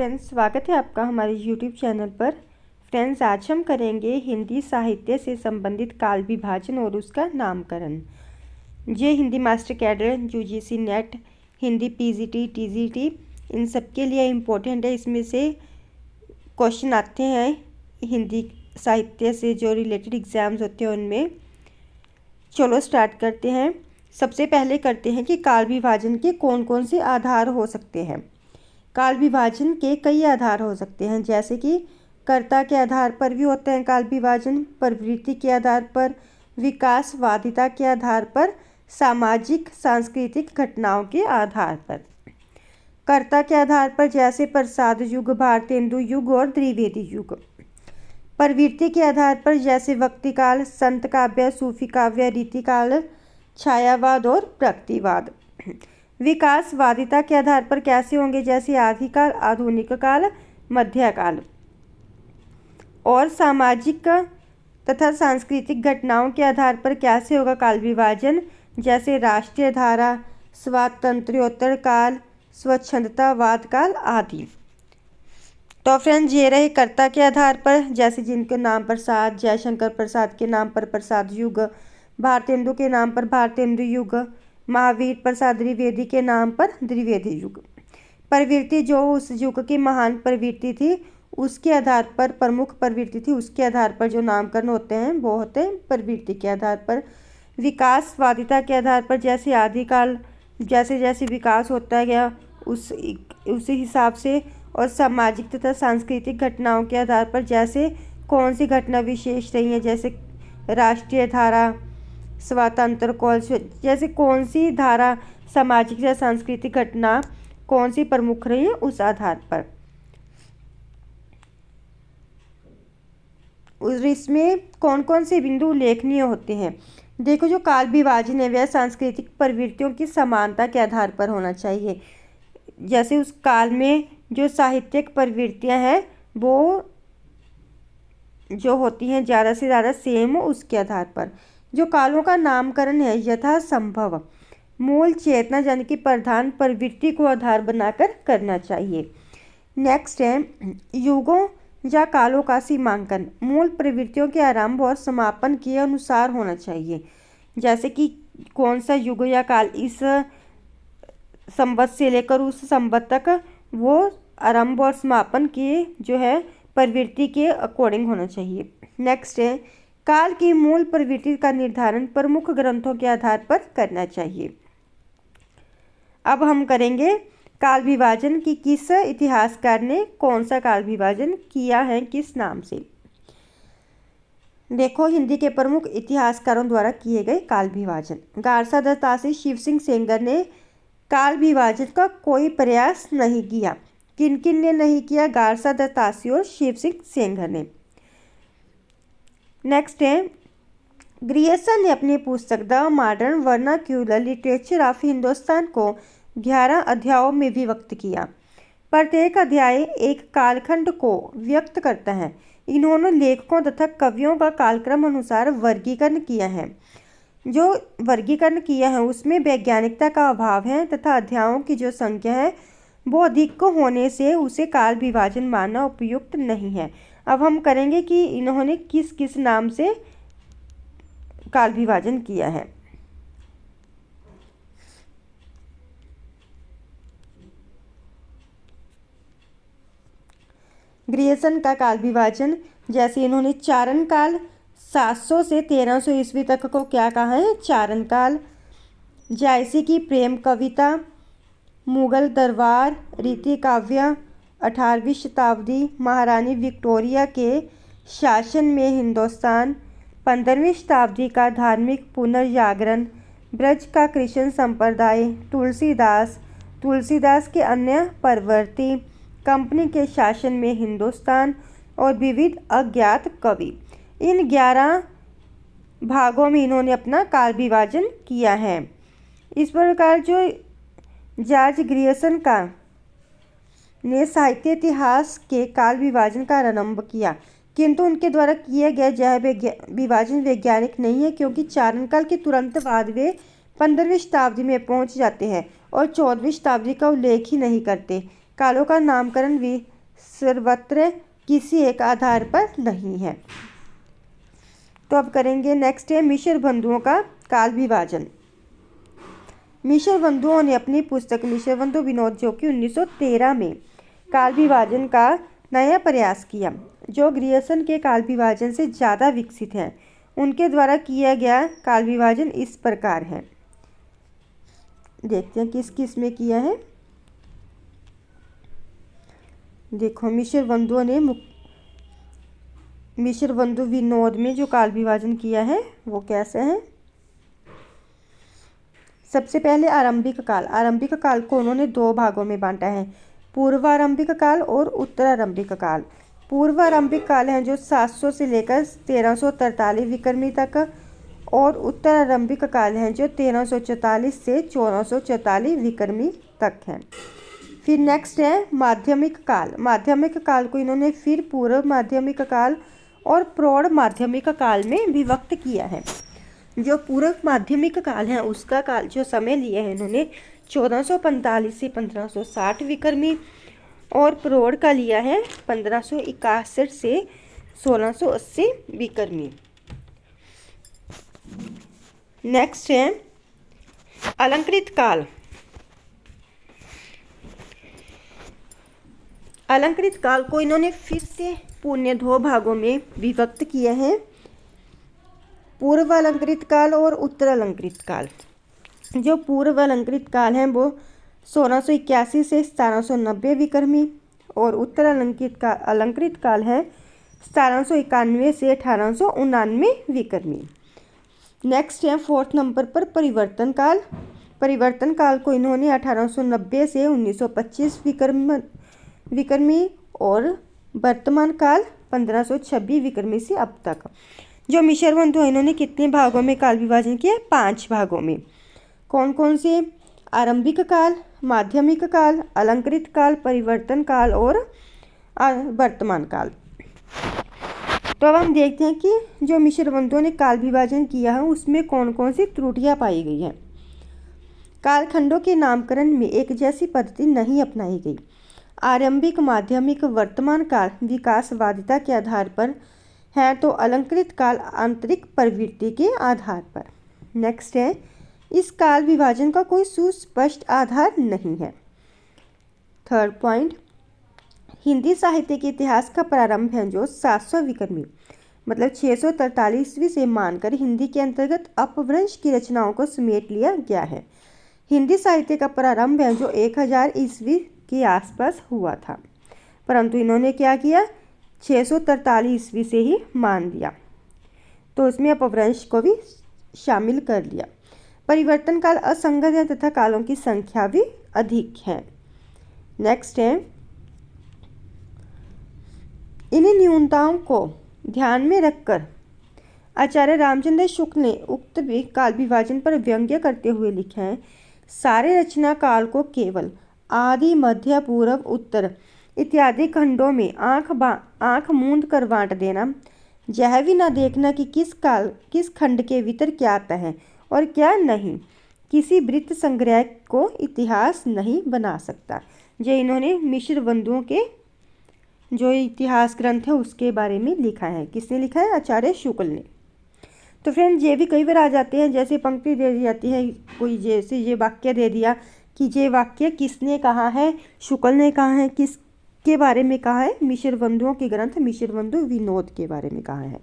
Friends, स्वागत है आपका हमारे यूट्यूब चैनल पर। फ्रेंड्स, आज हम करेंगे हिंदी साहित्य से संबंधित काल विभाजन और उसका नामकरण। ये Hindi master cadre, UGC NET, Hindi PGT, TGT, इन सब के लिए इम्पोर्टेंट है। इसमें से क्वेश्चन आते हैं हिंदी साहित्य से जो रिलेटेड एग्ज़ाम्स होते हैं उनमें। चलो स्टार्ट करते हैं। सबसे पहले करते हैं कि काल विभाजन के कौन कौन से आधार हो सकते हैं। काल विभाजन के कई आधार हो सकते हैं, जैसे कि कर्ता के आधार पर भी होते हैं काल विभाजन, प्रवृत्ति के आधार पर, विकासवादिता के आधार पर, सामाजिक सांस्कृतिक घटनाओं के आधार पर। कर्ता के आधार पर जैसे प्रसाद युग, भारतेंदु युग और द्विवेदी युग। प्रवृत्ति के आधार पर जैसे वक्ति काल, संत काव्य, सूफी काव्य, रीति काल, छायावाद और प्रगतिवाद। विकासवादिता के आधार पर कैसे होंगे, जैसे आदिकाल, आधुनिक काल, मध्यकाल। और सामाजिक तथा सांस्कृतिक घटनाओं के आधार पर कैसे होगा काल विभाजन, जैसे राष्ट्रीय धारा, स्वातंत्र्योत्तर काल, स्वच्छंदतावाद काल आदि। तो फ्रेंड्स, ये रहे कर्ता के आधार पर, जैसे जिनके नाम प्रसाद, जयशंकर प्रसाद के नाम पर प्रसाद युग, भारतेंदु के नाम पर भारतेंदु युग, महावीर प्रसाद द्विवेदी के नाम पर द्विवेदी युग। प्रवृत्ति जो उस युग की महान प्रवृत्ति थी उसके आधार पर, प्रमुख प्रवृत्ति थी उसके आधार पर जो नामकरण होते हैं वो होते हैं प्रवृत्ति के आधार पर। विकासवादिता के आधार पर जैसे आदिकाल, जैसे जैसे विकास होता गया उसी हिसाब से। और सामाजिक तथा सांस्कृतिक घटनाओं के आधार पर जैसे कौन सी घटना विशेष रही है, जैसे राष्ट्रीय धारा, स्वातंत्र काल, जैसे कौन सी धारा, सामाजिक या सांस्कृतिक घटना कौन सी प्रमुख रही है उस आधार पर। इसमें कौन कौन से बिंदु उल्लेखनीय होते हैं। देखो, जो काल विभाजन है वह सांस्कृतिक प्रवृत्तियों की समानता के आधार पर होना चाहिए। जैसे उस काल में जो साहित्यिक प्रवृत्तियां हैं वो जो होती हैं ज़्यादा से ज़्यादा सेम हो उसके आधार पर। जो कालों का नामकरण है यथासंभव मूल चेतना यानी कि प्रधान प्रवृत्ति को आधार बनाकर करना चाहिए। नेक्स्ट है युगों या कालों का सीमांकन मूल प्रवृत्तियों के आरंभ और समापन के अनुसार होना चाहिए। जैसे कि कौन सा युग या काल इस संवत से लेकर उस संवत तक वो आरंभ और समापन के जो है प्रवृत्ति के अकॉर्डिंग होना चाहिए। नेक्स्ट है काल की मूल प्रवृत्ति का निर्धारण प्रमुख ग्रंथों के आधार पर करना चाहिए। अब हम करेंगे काल विभाजन की किस इतिहासकार ने कौन सा काल विभाजन किया है, किस नाम से। देखो, हिंदी के प्रमुख इतिहासकारों द्वारा किए गए काल विभाजन। गारसा दत्तासी, शिव सिंह सेंगर ने काल विभाजन का कोई प्रयास नहीं किया। किन किन ने नहीं किया, गारसा दत्तासी और शिव सिंह सेंगर ने। नेक्स्ट है ग्रियर्सन ने अपनी पुस्तक the modern vernacular literature of Hindustan को 11 अध्यायों में विभक्त किया। प्रत्येक अध्याय एक कालखंड को व्यक्त करता है। इन्होंने लेखकों तथा कवियों का कालक्रम अनुसार वर्गीकरण किया है। जो वर्गीकरण किया है उसमें वैज्ञानिकता का अभाव है तथा अध्यायों की जो संख्या है वो अधिक होने से उसे काल विभाजन मानना उपयुक्त नहीं है। अब हम करेंगे कि इन्होंने किस किस नाम से काल विभाजन किया है। ग्रियर्सन का काल विभाजन, जैसे इन्होंने चारण काल 700 से 1300 ईस्वी तक को क्या कहा है, चारण काल। जायसी की प्रेम कविता, मुगल दरबार, रीति काव्य, 18वीं शताब्दी, महारानी विक्टोरिया के शासन में हिंदुस्तान, 15वीं शताब्दी का धार्मिक पुनर्जागरण, ब्रज का कृष्ण संप्रदाय, तुलसीदास के अन्य प्रवृत्ति, कंपनी के शासन में हिंदुस्तान और विविध अज्ञात कवि। इन 11 भागों में इन्होंने अपना काल विभाजन किया है। इस प्रकार जो जॉर्ज ग्रियर्सन का ने साहित्य इतिहास के काल विभाजन का आरंभ किया, किंतु उनके द्वारा किया गया यह विभाजन वैज्ञानिक नहीं है, क्योंकि चारण काल के तुरंत बाद वे 15वीं शताब्दी में पहुंच जाते हैं और 14वीं शताब्दी का उल्लेख ही नहीं करते। कालों का नामकरण भी सर्वत्र किसी एक आधार पर नहीं है। तो अब करेंगे नेक्स्ट है मिश्र बंधुओं का काल विभाजन। मिश्र बंधुओं ने अपनी पुस्तक मिश्र बंधु विनोद जो कि 1913 में काल विभाजन का नया प्रयास किया, जो ग्रियर्सन के काल विभाजन से ज़्यादा विकसित है। उनके द्वारा किया गया काल विभाजन इस प्रकार है। देखते हैं किस किस में किया है। देखो मिश्र बंधुओं ने मिश्र बंधु विनोद में जो काल विभाजन किया है वो कैसे है। सबसे पहले आरंभिक काल। आरंभिक काल को उन्होंने दो भागों में बांटा है, पूर्वारंभिक काल और उत्तरारंभिक काल। पूर्वारंभिक काल है जो 700 से लेकर 1343 विक्रमी तक, और उत्तरारंभिक काल है जो 1344 से 1444 विक्रमी तक है। फिर नेक्स्ट है माध्यमिक काल। माध्यमिक काल को इन्होंने फिर पूर्व माध्यमिक काल और प्रौढ़ माध्यमिक काल में विभक्त किया है। जो पूर्व माध्यमिक काल है उसका काल जो समय लिया है इन्होंने 1445 से 1560 विक्रमी, और प्रौढ़ का लिया है 1561 से 1680 विक्रमी। नेक्स्ट है अलंकृत काल। अलंकृत काल को इन्होंने फिर से पुण्य दो भागों में विभक्त किया है, पूर्व अलंकृत काल और उत्तर अलंकृत काल। जो पूर्व अलंकृत काल है वो 1681 से 1790 विक्रमी, और उत्तर अलंकृत काल है 1791 से 1899 विक्रमी। नेक्स्ट है फोर्थ नंबर पर परिवर्तन काल। परिवर्तन काल को इन्होंने 1890 से 1925 विक्रमी, और वर्तमान काल 1526 विक्रमी से अब तक। जो मिश्र बंधु इन्होंने कितने भागों में काल विभाजन किया? 5 भागों में। कौन कौन से? आरंभिक काल, माध्यमिक काल, अलंकृत काल, परिवर्तन काल और वर्तमान काल। तो अब हम देखते हैं कि जो मिश्र बंधुओं ने काल विभाजन किया है उसमें कौन कौन सी त्रुटियां पाई गई हैं। कालखंडों के नामकरण में एक जैसी पद्धति नहीं अपनाई गई। आरंभिक, माध्यमिक, वर्तमान काल विकासवादिता के आधार पर है, तो अलंकृत काल आंतरिक प्रवृत्ति के आधार पर। नेक्स्ट है इस काल विभाजन का कोई सुस्पष्ट आधार नहीं है। थर्ड पॉइंट, हिंदी साहित्य के इतिहास का प्रारंभ है जो 700 विक्रमी मतलब 643 से मानकर हिंदी के अंतर्गत अपभ्रंश की रचनाओं को समेट लिया गया है। हिंदी साहित्य का प्रारंभ है जो 1000 ईस्वी के आसपास हुआ था, परंतु इन्होंने क्या किया, 643 ईस्वी से ही मान दिया, तो इसमें अपभ्रंश को भी शामिल कर लिया। परिवर्तन काल असंगत है तथा कालों की संख्या भी अधिक है। नेक्स्ट है इन्हीं न्यूनताओं को ध्यान में रखकर आचार्य रामचंद्र शुक्ल ने उक्त काल विभाजन पर व्यंग्य करते हुए लिखा है, सारे रचना काल को केवल आदि, मध्य, पूर्व, उत्तर इत्यादि खंडों में आंख मूंद कर बांट देना, यह भी न देखना कि किस खंड के भीतर क्या आता है और क्या नहीं, किसी वृत्त संग्रह को इतिहास नहीं बना सकता। जो इन्होंने मिश्र बंधुओं के जो इतिहास ग्रंथ है उसके बारे में लिखा है। किसने लिखा है? आचार्य शुक्ल ने। तो फ्रेंड्स ये भी कई बार आ जाते हैं, जैसे पंक्ति दे दी जाती है, कोई जैसे ये वाक्य दे दिया कि ये वाक्य किसने कहा है, शुक्ल ने कहा है, किसके बारे में कहा है, मिश्र बंधुओं के ग्रंथ मिश्र बंधु विनोद के बारे में कहा है।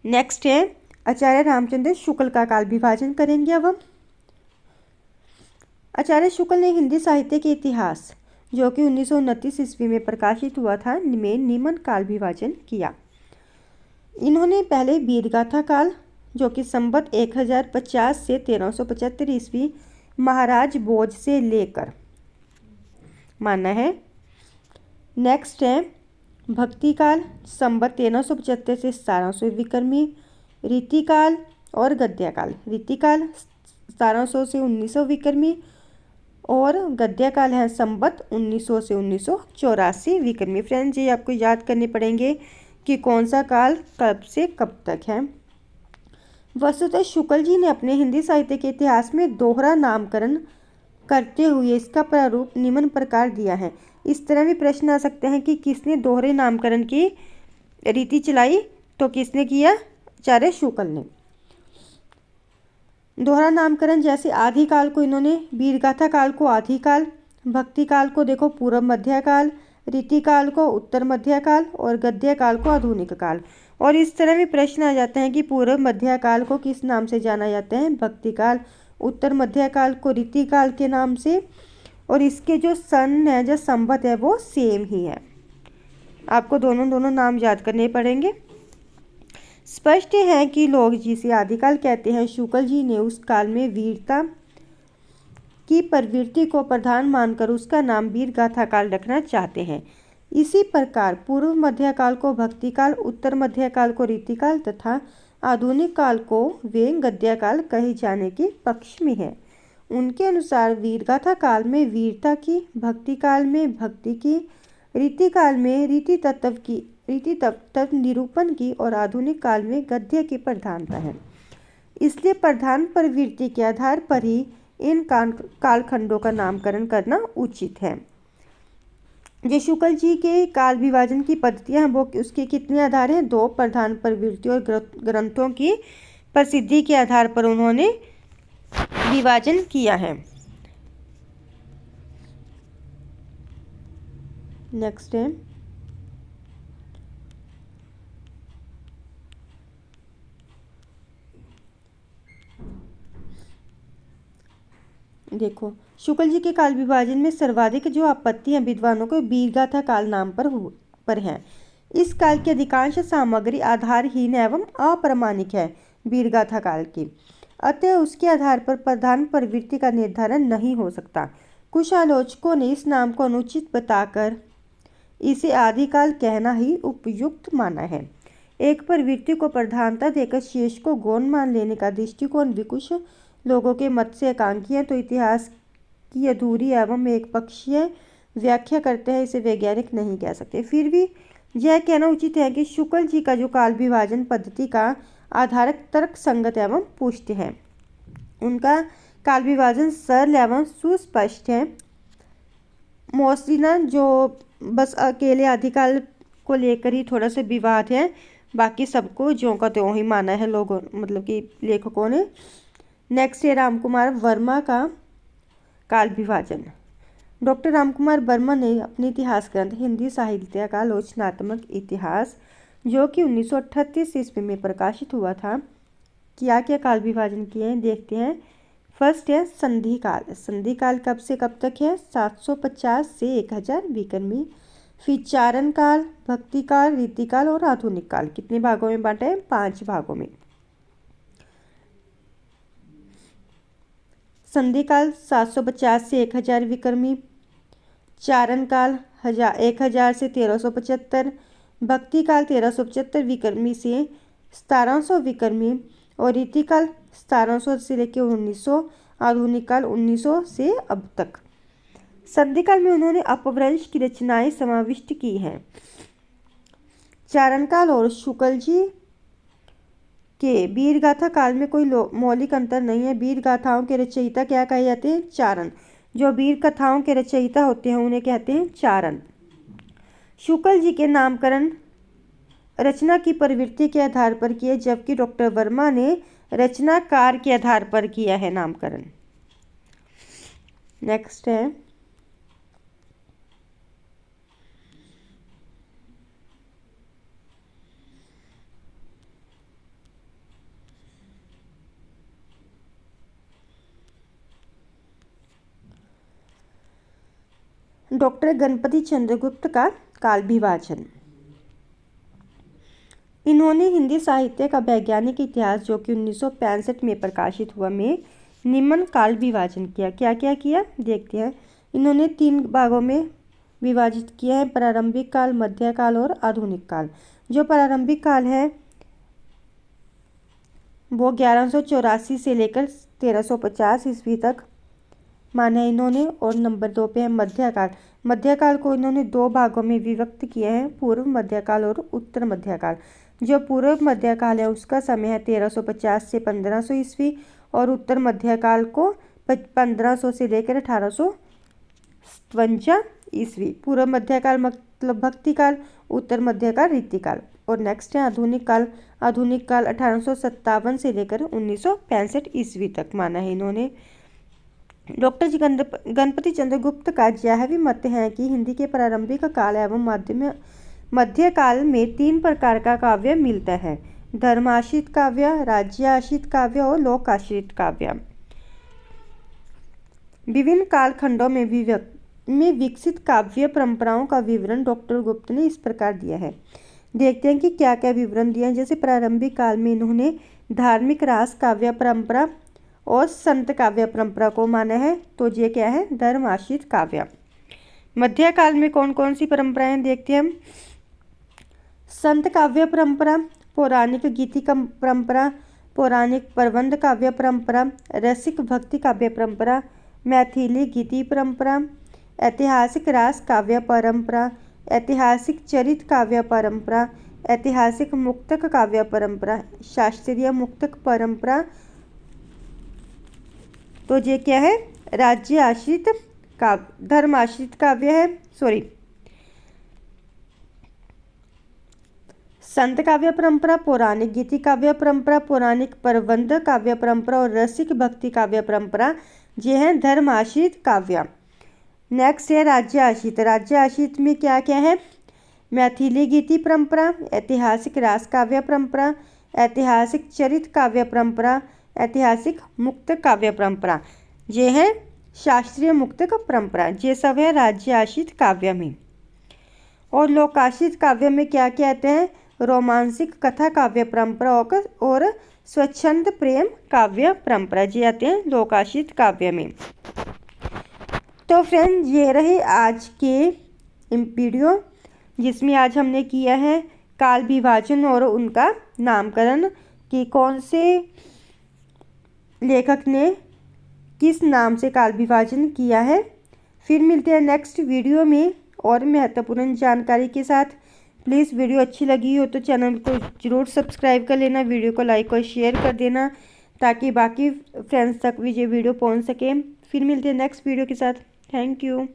नेक्स्ट है आचार्य रामचंद्र शुक्ल का काल विभाजन करेंगे अब हम। आचार्य शुक्ल ने हिंदी साहित्य के इतिहास जो कि 1929 ईस्वी में प्रकाशित हुआ था में निम्न काल विभाजन किया। इन्होंने पहले वीरगाथा काल जो कि संवत 1050 से 1375 ईस्वी महाराज भोज से लेकर माना है। नेक्स्ट है भक्ति काल संवत 1375 से 1700 विक्रमी, रीतिकाल और गद्यकाल। रीतिकाल 1700 से 1900 विक्रमी और गद्यकाल है संवत 1900 से 1984 विक्रमी। फ्रेंड्स ये आपको याद करने पड़ेंगे कि कौन सा काल कब से कब तक है। वस्तुतः शुक्ल जी ने अपने हिंदी साहित्य के इतिहास में दोहरा नामकरण करते हुए इसका प्रारूप निम्न प्रकार दिया है। इस तरह भी प्रश्न आ सकते हैं कि किसने दोहरे नामकरण की रीति चलाई, तो किसने किया, आचार्य शुक्ल ने। दोहरा नामकरण जैसे आदिकाल को इन्होंने वीरगाथा काल को आदिकाल, भक्ति काल को देखो पूर्व मध्यकाल, रीति काल को उत्तर मध्यकाल और गद्य काल को आधुनिक काल। और इस तरह भी प्रश्न आ जाते हैं कि पूर्व मध्यकाल को किस नाम से जाना जाता है, भक्ति काल, उत्तर मध्यकाल को रीति काल के नाम से, और इसके जो सन है, जो संवत है, वो सेम ही है। आपको दोनों नाम याद करने पड़ेंगे। स्पष्ट है कि लोग जिसे आदिकाल कहते हैं, शुक्ल जी ने उस काल में वीरता की प्रवृत्ति को प्रधान मानकर उसका नाम वीरगाथा काल रखना चाहते हैं। इसी प्रकार पूर्व मध्यकाल को भक्ति काल, उत्तर मध्यकाल को रीति काल तथा आधुनिक काल को वे गद्य काल कहे जाने के पक्ष में है। उनके अनुसार वीरगाथा काल में वीरता की, भक्ति काल में भक्ति की, रीति काल में रीति तत्व निरूपण की और आधुनिक काल में गद्य की प्रधानता है। इसलिए प्रधान प्रवृत्ति के आधार पर ही इन कालखंडों का नामकरण करना उचित है। जो शुक्ल जी के काल विभाजन की पद्धतियां हैं, वो उसके कितने आधार हैं, 2 प्रधान प्रवृत्ति और ग्रंथों की प्रसिद्धि के आधार पर उन्होंने विभाजन किया है। नेक्स्ट है देखो, शुक्ल जी के काल विभाजन में सर्वाधिक जो आपत्ति है विद्वानों को वीरगाथा काल नाम पर है। इस काल की अधिकांश सामग्री आधारहीन एवं अप्रामाणिक है वीरगाथा काल की, अतः उसके आधार पर प्रधान प्रवृत्ति का निर्धारण नहीं हो सकता। कुछ आलोचकों ने इस नाम को अनुचित बताकर इसे आदिकाल कहना ही उपयुक्त माना है। एक प्रवृत्ति को प्रधानता देकर शेष को गौण मान लेने का दृष्टिकोण भी कुछ लोगों के मत से आकांक्षी है, तो इतिहास की अधूरी एवं एक पक्षीय व्याख्या करते हैं, इसे वैज्ञानिक नहीं कह सकते। फिर भी यह कहना उचित है कि शुक्ल जी का जो काल विभाजन पद्धति का आधार तर्क संगत एवं पुष्ट है। उनका काल विभाजन सरल एवं सुस्पष्ट है। मोस्टली ना जो बस अकेले आदिकाल को लेकर ही थोड़ा सा विवाद है, बाकी सबको ज्यों का त्यों ही माना है लोगों, मतलब कि लेखकों ने। नेक्स्ट है रामकुमार वर्मा का काल विभाजन। डॉक्टर रामकुमार वर्मा ने अपने इतिहास ग्रंथ हिंदी साहित्य का आलोचनात्मक इतिहास, जो कि 1938 ईस्वी में प्रकाशित हुआ था, क्या क्या काल विभाजन किए हैं देखते हैं। फर्स्ट है संधि काल। संधि काल कब से कब तक है, 750 से 1000 विक्रमी। फिर चारण काल, भक्ति काल, रीति काल और आधुनिक काल। कितने भागों में बांटा है, 5 भागों में। संधि काल 750 से 1000 विक्रमी, चारण काल 1000 से 1375, भक्ति काल 1375 विक्रमी से 1700 विक्रमी और रीति काल 1700 से लेकर 1900, आधुनिक काल 1900 से अब तक। संधि काल में उन्होंने अपभ्रंश की रचनाएं समाविष्ट की हैं। चारण काल और शुक्ल जी के वीरगाथा काल में कोई मौलिक अंतर नहीं है। वीर गाथाओं के रचयिता क्या कहे जाते हैं, चारण। जो वीर कथाओं के रचयिता होते हैं उन्हें कहते हैं चारण। शुक्ल जी के नामकरण रचना की प्रवृत्ति के आधार पर किए, जबकि डॉक्टर वर्मा ने रचनाकार के आधार पर किया है नामकरण। नेक्स्ट है डॉक्टर गणपति चंद्रगुप्त का काल विभाजन। इन्होंने हिंदी साहित्य का वैज्ञानिक इतिहास, जो कि 1965 में प्रकाशित हुआ, में निम्न काल विभाजन किया। क्या क्या किया देखते हैं। इन्होंने 3 भागों में विभाजित किया है, प्रारंभिक काल, मध्यकाल और आधुनिक काल। जो प्रारंभिक काल है वो 1184 से लेकर 1350 ईस्वी तक माना है इन्होंने। और नंबर 2 पे है मध्यकाल। मध्यकाल को इन्होंने 2 भागों में विभक्त किए हैं, पूर्व मध्यकाल और उत्तर मध्यकाल। जो पूर्व मध्यकाल है उसका समय है 1350 से 1500 ईस्वी और उत्तर मध्यकाल को 1500 से लेकर 1857 ईस्वी। पूर्व मध्यकाल मतलब भक्तिकाल, उत्तर मध्यकाल रीतिकाल। और नेक्स्ट है आधुनिक काल। आधुनिक काल 1857 से लेकर 1965 ईस्वी तक माना है इन्होंने। डॉक्टर जी गणपति चंद्र गुप्त का यह भी मत है कि हिंदी के प्रारंभिक काल एवं मध्यकाल में 3 प्रकार का काव्य मिलता है: धर्माश्रित काव्य, राज्याश्रित काव्य और लोकाश्रित काव्य। विभिन्न कालखंडों में विकसित काव्य परंपराओं का विवरण डॉक्टर गुप्त ने इस प्रकार दिया है। देखते हैं कि क्या क्या विवरण दिया है। जैसे प्रारंभिक काल में इन्होंने धार्मिक रास काव्य परंपरा और संत काव्य परंपरा को माना है, तो ये क्या है? धर्माश्रित काव्य। मध्यकाल में कौन कौन सी परंपराएं देखते हैं हम। संत काव्य परंपरा, पौराणिक गीति परंपरा, पौराणिक प्रबंध काव्य परंपरा, रसिक भक्ति काव्य परंपरा, मैथिली गीति परंपरा, ऐतिहासिक रास काव्य परंपरा, ऐतिहासिक चरित काव्य परंपरा, ऐतिहासिक मुक्तक काव्य परंपरा, शास्त्रीय मुक्तक परंपरा। तो ये क्या है? राज्य आश्रित काव्य, धर्म आश्रित काव्य है। संत काव्य परंपरा, पौराणिक गीति काव्य परंपरा, पौराणिक प्रबंध काव्य परंपरा और रसिक भक्ति काव्य परंपरा, ये है धर्म आश्रित काव्य। नेक्स्ट है राज्य आश्रित। राज्य आश्रित में क्या क्या है? मैथिली गीति परंपरा, ऐतिहासिक रास काव्य परंपरा, ऐतिहासिक चरित काव्य परंपरा, ऐतिहासिक मुक्तक काव्य परंपरा, ये है शास्त्रीय मुक्तक परंपरा। ये सब है राज्य आश्रित काव्य में। और लोकाश्रित काव्य में क्या क्या आते हैं? रोमांसिक कथा काव्य परंपरा और स्वच्छंद प्रेम काव्य परंपरा, ये आते हैं लोकाश्रित काव्य में। तो फ्रेंड्स, ये रहे आज के वीडियो, जिसमें आज हमने किया है काल विभाजन और उनका नामकरण कि कौन से लेखक ने किस नाम से काल विभाजन किया है। फिर मिलते हैं नेक्स्ट वीडियो में और महत्वपूर्ण जानकारी के साथ। प्लीज़ वीडियो अच्छी लगी हो तो चैनल को ज़रूर सब्सक्राइब कर लेना, वीडियो को लाइक और शेयर कर देना ताकि बाकी फ्रेंड्स तक भी ये वीडियो पहुंच सके। फिर मिलते हैं नेक्स्ट वीडियो के साथ। Thank you.